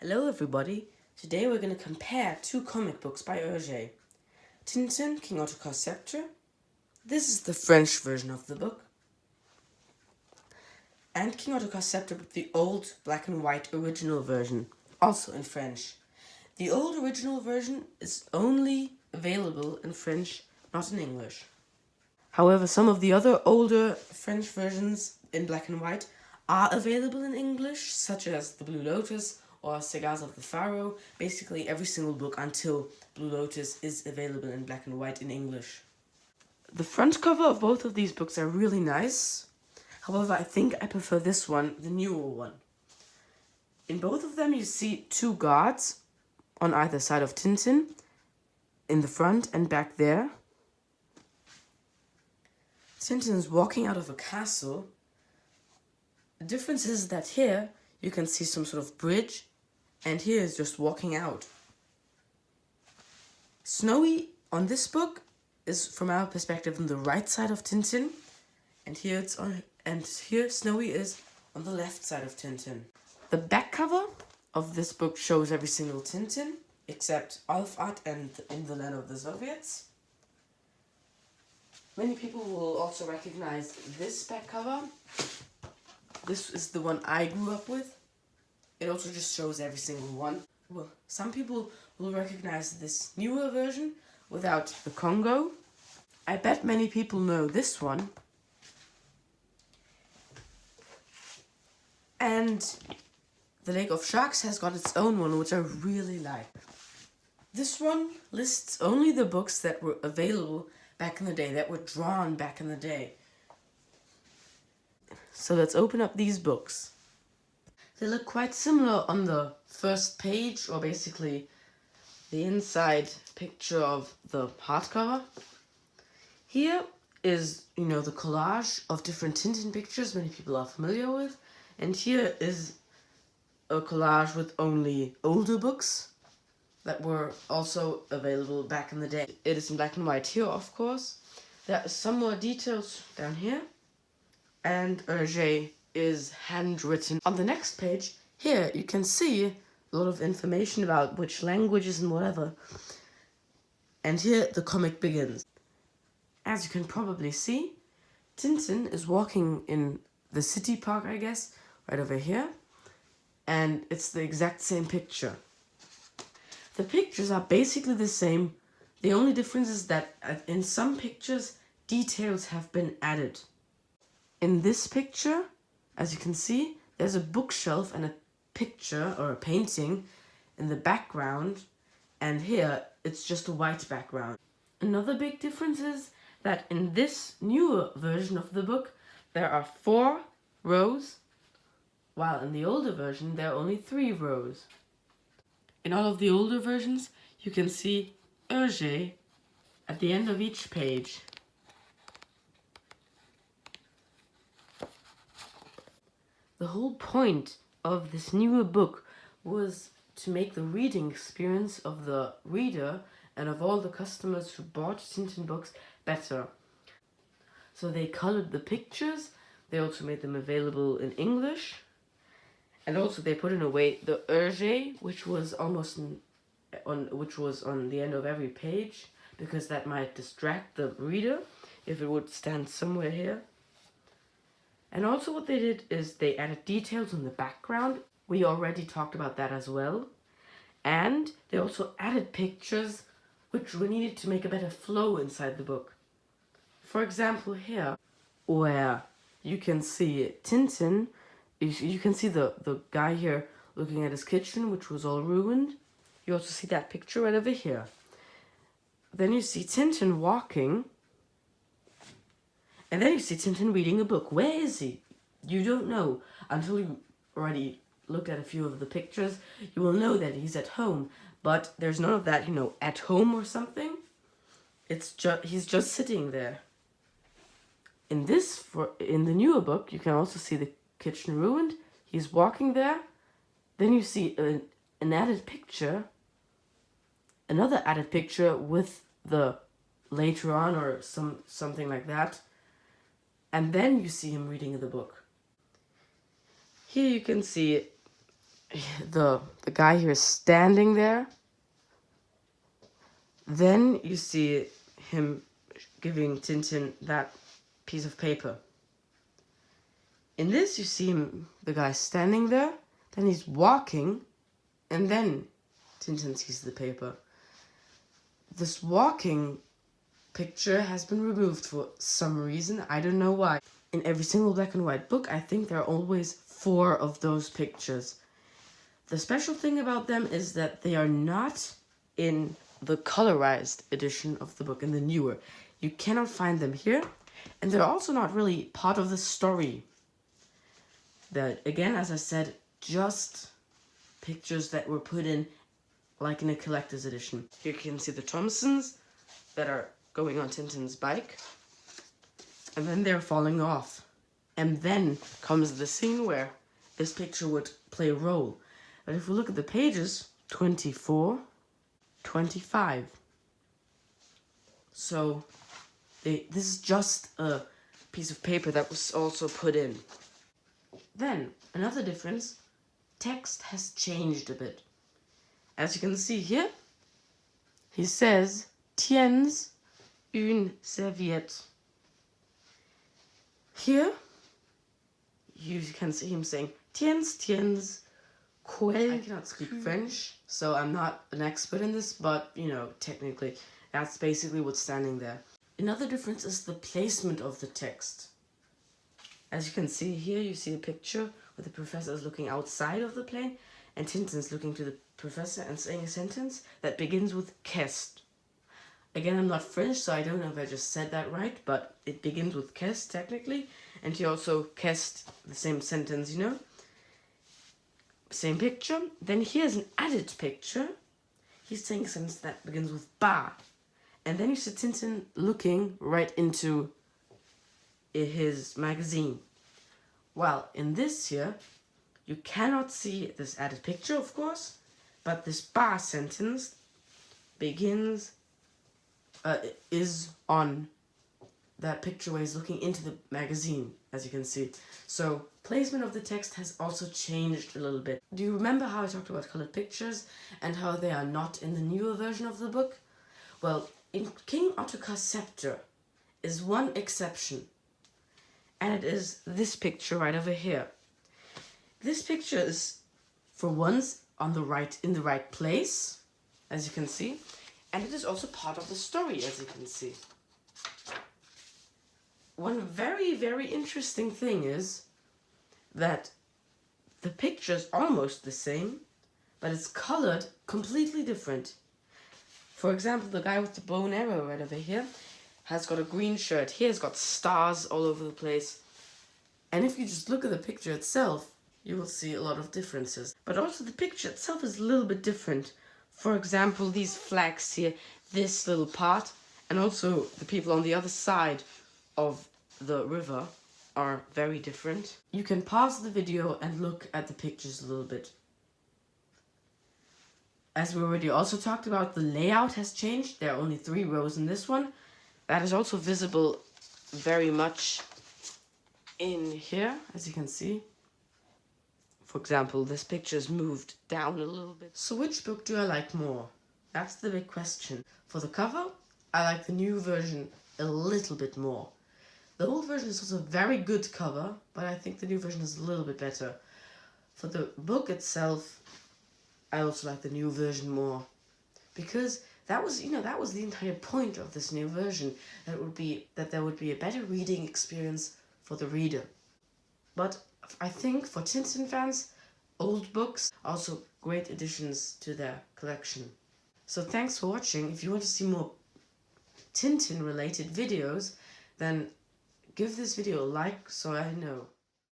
Hello everybody, today we're going to compare two comic books by Hergé. Tintin, King Ottokar Scepter. This is the French version of the book. And King Ottokar Scepter, but the old black and white original version, also in French. The old original version is only available in French, not in English. However, some of the other older French versions in black and white are available in English, such as The Blue Lotus or Cigars of the Pharaoh. Basically, every single book until Blue Lotus is available in black and white in English. The front cover of both of these books are really nice. However, I think I prefer this one, the newer one. In both of them, you see two guards on either side of Tintin, in the front and back there. Tintin is walking out of a castle. The difference is that here you can see some sort of bridge, and here is just walking out. Snowy on this book is, from our perspective, on the right side of Tintin, and here Snowy is on the left side of Tintin. The back cover of this book shows every single Tintin, except Alfred and In the Land of the Soviets. Many people will also recognize this back cover. This is the one I grew up with. It also just shows every single one. Well, some people will recognize this newer version without the Congo. I bet many people know this one. And the Lake of Sharks has got its own one, which I really like. This one lists only the books that were available back in the day, that were drawn back in the day. So let's open up these books. They look quite similar on the first page, or basically the inside picture of the hardcover. Here is, the collage of different Tintin pictures many people are familiar with. And here is a collage with only older books that were also available back in the day. It is in black and white here, of course. There are some more details down here. And Hergé is handwritten. On the next page, here you can see a lot of information about which languages and whatever. And here the comic begins. As you can probably see, Tintin is walking in the city park, I guess, right over here. And it's the exact same picture. The pictures are basically the same. The only difference is that in some pictures, details have been added. In this picture, as you can see, there's a bookshelf and a picture or a painting in the background, and here it's just a white background. Another big difference is that in this newer version of the book, there are 4 rows, while in the older version, there are only 3 rows. In all of the older versions, you can see Hergé at the end of each page. The whole point of this newer book was to make the reading experience of the reader and of all the customers who bought Tintin books better. So they colored the pictures, they also made them available in English, and also they put in a way the Hergé, which was on the end of every page, because that might distract the reader if it would stand somewhere here. And also what they did is they added details in the background. We already talked about that as well. And they also added pictures which were needed to make a better flow inside the book. For example, here, where you can see Tintin, you can see the guy here looking at his kitchen, which was all ruined. You also see that picture right over here. Then you see Tintin walking. And then you see Tintin reading a book. Where is he? You don't know. Until you already looked at a few of the pictures, you will know that he's at home. But there's none of that, at home or something. He's just sitting there. In the newer book, you can also see the kitchen ruined. He's walking there. Then you see an added picture. Another added picture with the later on or something like that. And then you see him reading the book. Here you can see the guy here is standing there. Then you see him giving Tintin that piece of paper. In this, you see the guy standing there, then he's walking, and then Tintin sees the paper. This walking picture has been removed for some reason, I don't know why. In every single black and white book, I think there are always 4 of those pictures. The special thing about them is that they are not in the colorized edition of the book, in the newer. You cannot find them here, and they're also not really part of the story. That, again, as I said, just pictures that were put in like in a collector's edition. Here you can see the Thompsons that are going on Tintin's bike, and then they're falling off. And then comes the scene where this picture would play a role. But if we look at the pages, 24, 25. So this is just a piece of paper that was also put in. Then, another difference, text has changed a bit. As you can see here, he says, tiens une serviette. Here, you can see him saying, tiens, quel. I cannot speak French, so I'm not an expert in this, but, you know, technically, that's basically what's standing there. Another difference is the placement of the text. As you can see here, you see a picture where the professor is looking outside of the plane, and Tintin's looking to the professor and saying a sentence that begins with qu'est. Again, I'm not French, so I don't know if I just said that right, but it begins with qu'est, technically, and he also qu'est the same sentence, you know? Same picture. Then here's an added picture. He's saying a sentence that begins with ba. And then you see Tintin looking right into his magazine. Well, in this here, you cannot see this added picture, of course, but this ba sentence begins, is on that picture where he's looking into the magazine, as you can see. So, placement of the text has also changed a little bit. Do you remember how I talked about colored pictures and how they are not in the newer version of the book? Well, in King Ottokar's Scepter is one exception, and it is this picture right over here. This picture is, for once, on the right, in the right place, as you can see, and it is also part of the story, as you can see. One very, very interesting thing is that the picture is almost the same, but it's colored completely different. For example, the guy with the bow and arrow right over here has got a green shirt. He has got stars all over the place. And if you just look at the picture itself, you will see a lot of differences. But also the picture itself is a little bit different. For example, these flags here, this little part, and also the people on the other side of the river are very different. You can pause the video and look at the pictures a little bit. As we already also talked about, the layout has changed. There are only 3 rows in this one. That is also visible very much in here, as you can see. For example, this picture is moved down a little bit. So which book do I like more? That's the big question. For the cover, I like the new version a little bit more. The old version is also a very good cover, but I think the new version is a little bit better. For the book itself, I also like the new version more. Because that was, that was the entire point of this new version. That there would be a better reading experience for the reader. But I think for Tintin fans, old books are also great additions to their collection. So thanks for watching. If you want to see more Tintin related videos, then give this video a like so I know.